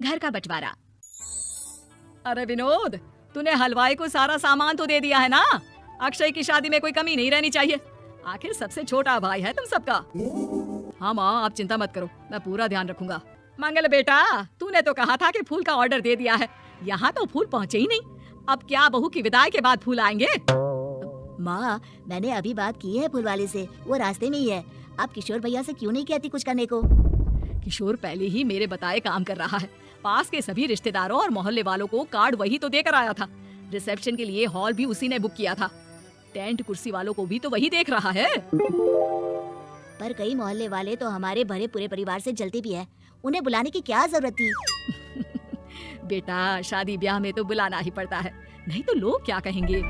घर का बंटवारा। अरे विनोद, तूने हलवाई को सारा सामान तो दे दिया है ना? अक्षय की शादी में कोई कमी नहीं रहनी चाहिए। आखिर सबसे छोटा भाई है तुम सबका। हाँ माँ, आप चिंता मत करो, मैं पूरा ध्यान रखूंगा। मंगल बेटा, तूने तो कहा था कि फूल का ऑर्डर दे दिया है, यहाँ तो फूल पहुँचे ही नहीं। अब क्या बहू की विदाई के बाद फूल आएंगे? माँ, मैंने अभी बात की है फूल वाले से, वो रास्ते में ही है। आप किशोर भैया से क्यों नहीं कहती कुछ करने को? किशोर पहले ही मेरे बताए काम कर रहा है। पास के सभी रिश्तेदारों और मोहल्ले वालों को कार्ड वही तो देकर आया था। रिसेप्शन के लिए हॉल भी उसी ने बुक किया था। टेंट कुर्सी वालों को भी तो वही देख रहा है। पर कई मोहल्ले वाले तो हमारे भरे पूरे परिवार से जलते भी हैं। उन्हें बुलाने की क्या जरूरत थी? बेटा, शादी ब्याह में तो बुलाना ही पड़ता है, नहीं तो लोग क्या कहेंगे।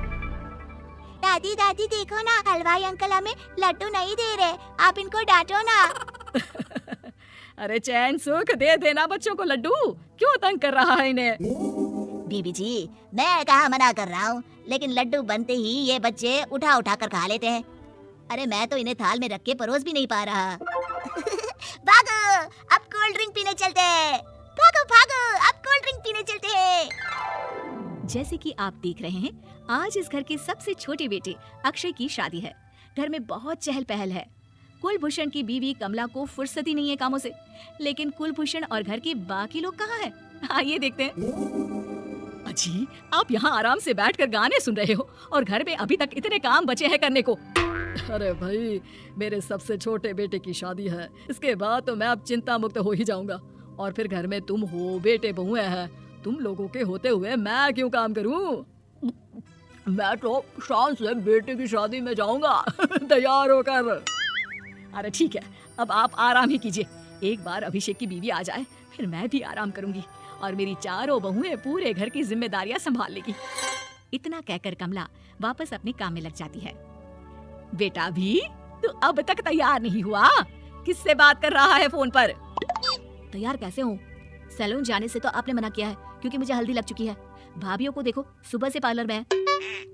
दादी दादी देखो ना, हलवाई अंकल हमें लड्डू नहीं दे रहे, आप इनको डांटो ना। अरे चैन सुख दे देना बच्चों को लड्डू, क्यों तंग कर रहा है इन्हें? बीबी जी, मैं कहाँ मना कर रहा हूँ, लेकिन लड्डू बनते ही ये बच्चे उठा उठा कर खा लेते हैं। अरे मैं तो इन्हें थाल में रख के परोस भी नहीं पा रहा। भागो, अब कोल्ड ड्रिंक पीने चलते हैं। भागो भागो, अब कोल्ड ड्रिंक पीने चलते हैं। जैसे कि आप देख रहे हैं, आज इस घर के सबसे छोटे बेटे अक्षय की शादी है। घर में बहुत चहल पहल है। कुलभूषण की बीवी कमला को फुर्सत ही नहीं है कामों से, लेकिन कुलभूषण और घर के बाकी लोग कहाँ हैं? आइए देखते हैं। अजी, आप यहाँ आराम से बैठकर गाने सुन रहे हो और घर में अभी तक इतने काम बचे हैं करने को। अरे भाई, मेरे सबसे छोटे बेटे की शादी है, इसके बाद तो मैं अब चिंता मुक्त हो ही जाऊंगा। और फिर घर में तुम हो, बेटे बहुएं हैं, तुम लोगों के होते हुए मैं क्यों काम करूं? मैं तो शान से बेटे की शादी में जाऊंगा तैयार होकर। अरे ठीक है, अब आप आराम ही कीजिए। एक बार अभिषेक की बीवी आ जाए, फिर मैं भी आराम करूंगी और मेरी चारों बहुएं पूरे घर की जिम्मेदारियां संभाल लेगी। इतना कहकर कमला वापस अपने काम में लग जाती है। बेटा भी, तू अब तक तैयार नहीं हुआ? किससे बात कर रहा है फोन पर? तैयार कैसे हूँ? सैलून जाने से तो आपने मना किया है, क्योंकि मुझे हल्दी लग चुकी है। भाभीियों को देखो, सुबह से पार्लर में है।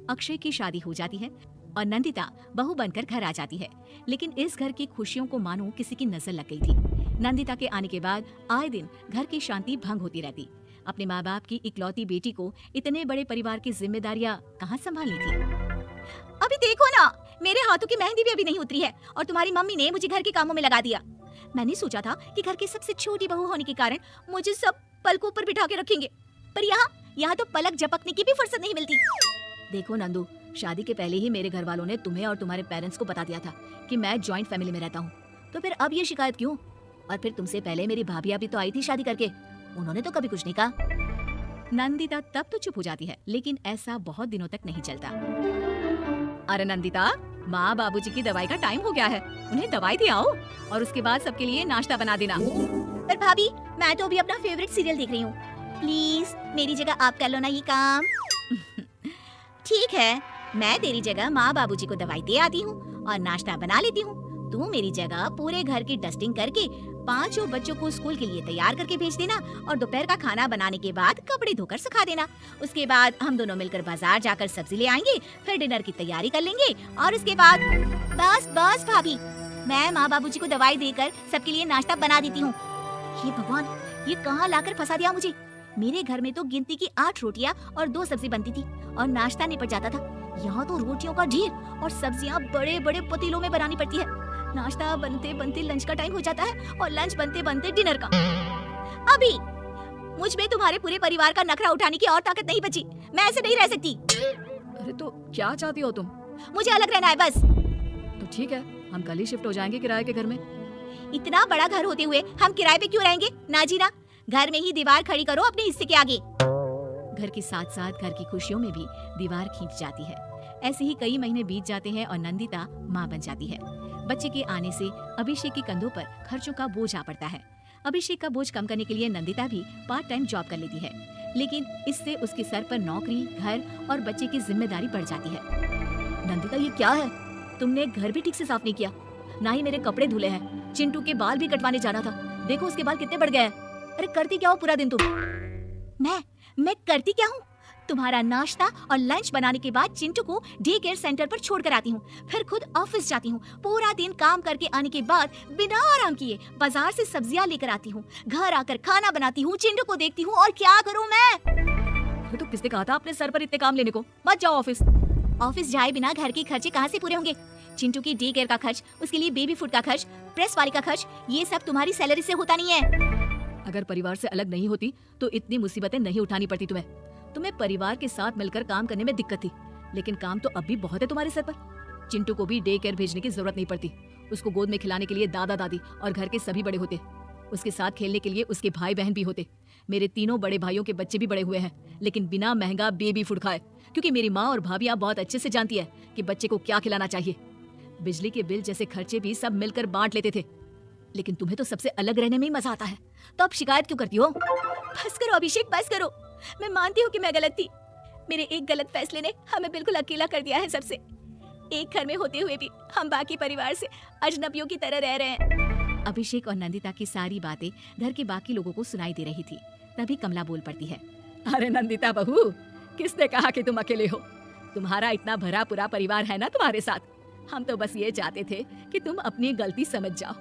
अक्षय की शादी हो जाती है और नंदिता बहू बनकर घर आ जाती है, लेकिन इस घर की खुशियों को मानो किसी की नजर लग गई थी। नंदिता के आने के बाद आए दिन घर की शांति भंग होती रहती। अपने माँ बाप की इकलौती बेटी को इतने बड़े परिवार की जिम्मेदारियां कहाँ संभालनी थी? अभी देखो ना, मेरे हाथों की मेहंदी भी अभी नहीं उतरी है और तुम्हारी मम्मी ने मुझे घर के कामों में लगा दिया। मैंने सोचा था कि घर की सबसे छोटी बहू होने के कारण मुझे सब पलकों पर बिठा के रखेंगे, पर यहाँ तो पलक झपकने की भी फुर्सत नहीं मिलती। देखो नंदू, शादी के पहले ही मेरे घर वालों ने तुम्हें और तुम्हारे पेरेंट्स को बता दिया था कि मैं जॉइंट फैमिली में रहता हूँ, तो फिर अब ये शिकायत क्यों? और फिर तुमसे पहले मेरी भाभियां भी तो आई थी शादी करके, उन्होंने तो कभी कुछ नहीं कहा। नंदिता तब तो चुप हो जाती है, लेकिन ऐसा बहुत दिनों तक नहीं चलता। अरे नंदिता, माँ बाबूजी की दवाई का टाइम हो गया है, उन्हें दवाई दे आओ और उसके बाद सबके लिए नाश्ता बना देना। पर भाभी, मैं तो अभी अपना फेवरेट सीरियल देख रही हूँ, प्लीज मेरी जगह आप कर लो ना ये काम। ठीक है, मैं तेरी जगह माँ बाबूजी को दवाई दे आती हूँ और नाश्ता बना लेती हूँ। तू मेरी जगह पूरे घर की डस्टिंग करके 5 बच्चों को स्कूल के लिए तैयार करके भेज देना और दोपहर का खाना बनाने के बाद कपड़े धोकर सुखा देना। उसके बाद हम दोनों मिलकर बाजार जाकर सब्जी ले आएंगे, फिर डिनर की तैयारी कर लेंगे और उसके बाद बस भाभी, मैं माँ बाबूजी को दवाई देकर सबके लिए नाश्ता बना देती हूँ। ये भगवान, ये कहाँ लाकर फंसा दिया मुझे। मेरे घर में तो गिनती की 8 रोटियां और 2 सब्जी बनती थी और नाश्ता निपट जाता था। यहाँ तो रोटियों का ढेर और सब्जियाँ बड़े बड़े पतीलों में बनानी पड़ती है। नाश्ता बनते बनते लंच का टाइम हो जाता है और लंच बनते बनते डिनर का। अभी मुझ में तुम्हारे पूरे परिवार का नखरा उठाने की और ताकत नहीं बची। मैं ऐसे नहीं रह सकती। अरे तो क्या चाहती हो तुम? मुझे अलग रहना है बस। तो ठीक है, हम कल ही शिफ्ट हो जाएंगे किराए के घर में। इतना बड़ा घर होते हुए हम किराए पे क्यों रहेंगे? ना जी ना, घर में ही दीवार खड़ी करो अपने हिस्से के आगे। घर के साथ साथ घर की खुशियों में भी दीवार खींच जाती है। ऐसे ही कई महीने बीत जाते हैं और नंदिता माँ बन जाती है। बच्चे के आने से अभिषेक के कंधों पर खर्चों का बोझ आ पड़ता है। अभिषेक का बोझ कम करने के लिए नंदिता भी पार्ट टाइम जॉब कर लेती है, लेकिन इससे उसके सर पर नौकरी, घर और बच्चे की जिम्मेदारी बढ़ जाती है। नंदिता, ये क्या है? तुमने घर भी ठीक से साफ नहीं किया, ना ही मेरे कपड़े धुले हैं। चिंटू के बाल भी कटवाने जाना था, देखो उसके बाल कितने बढ़ गए हैं। अरे करती क्या हो पूरा दिन तुम? मैं करती क्या हूँ? तुम्हारा नाश्ता और लंच बनाने के बाद चिंटू को डे केयर सेंटर पर छोड़कर आती हूँ, फिर खुद ऑफिस जाती हूँ। पूरा दिन काम करके आने के बाद बिना आराम किए बाजार से सब्जियाँ लेकर आती हूँ, घर आकर खाना बनाती हूँ, चिंटू को देखती हूँ, और क्या करूँ मैं? तो किसने कहा था अपने सर पर इतने काम लेने को? मत जाओ ऑफिस। ऑफिस जाए बिना घर के खर्चे कहाँ से पूरे होंगे? चिंटू की डे केयर का खर्च, उसके लिए बेबी फूड का खर्च, प्रेस वाले का खर्च, ये सब तुम्हारी सैलरी से होता नहीं है। अगर परिवार से अलग नहीं होती तो इतनी मुसीबतें नहीं उठानी पड़ती तुम्हें। तुम्हें परिवार के साथ मिलकर काम करने में दिक्कत थी, लेकिन काम तो अब भी बहुत है तुम्हारे सर पर। चिंटू को भी डे केयर भेजने की जरूरत नहीं पड़ती। उसको गोद में खिलाने के लिए दादा दादी और घर के सभी बड़े होते। उसके साथ खेलने के लिए उसके भाई बहन भी होते। मेरे तीनों बड़े भाइयों के बच्चे भी बड़े हुए हैं, लेकिन बिना महंगा बेबी फूड खाए, क्योंकि मेरी माँ और भाभियाँ बहुत अच्छे से जानती है कि बच्चे को क्या खिलाना चाहिए। बिजली के बिल जैसे खर्चे भी सब मिलकर बांट लेते थे, लेकिन तुम्हें तो सबसे अलग रहने में ही मजा आता है। तो अब शिकायत क्यों करती हो? बस करो अभिषेक, बस करो। मैं मानती हूँ कि मैं गलत थी। मेरे एक गलत फैसले ने हमें बिल्कुल अकेला कर दिया है सबसे। एक घर में होते हुए भी हम बाकी परिवार से अजनबियों की तरह रह रहे हैं। अभिषेक और नंदिता की सारी बातें घर के बाकी लोगों को सुनाई दे रही थी। तभी कमला बोल पड़ती है। अरे नंदिता बहू, किसने कहा कि तुम अकेले हो? तुम्हारा इतना भरा पूरा परिवार है ना तुम्हारे साथ। हम तो बस ये चाहते थे कि तुम अपनी गलती समझ जाओ।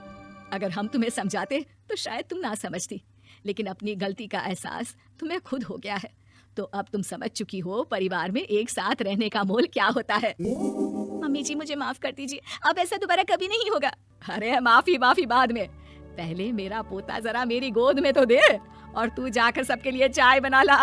अगर हम तुम्हें समझाते तो शायद तुम ना समझती, लेकिन अपनी गलती का एहसास तुम्हें खुद हो गया है, तो अब तुम समझ चुकी हो परिवार में एक साथ रहने का मोल क्या होता है। मम्मी जी, मुझे माफ कर दीजिए, अब ऐसा दोबारा कभी नहीं होगा। अरे माफी बाद में, पहले मेरा पोता जरा मेरी गोद में तो दे, और तू जाकर सबके लिए चाय बना ला।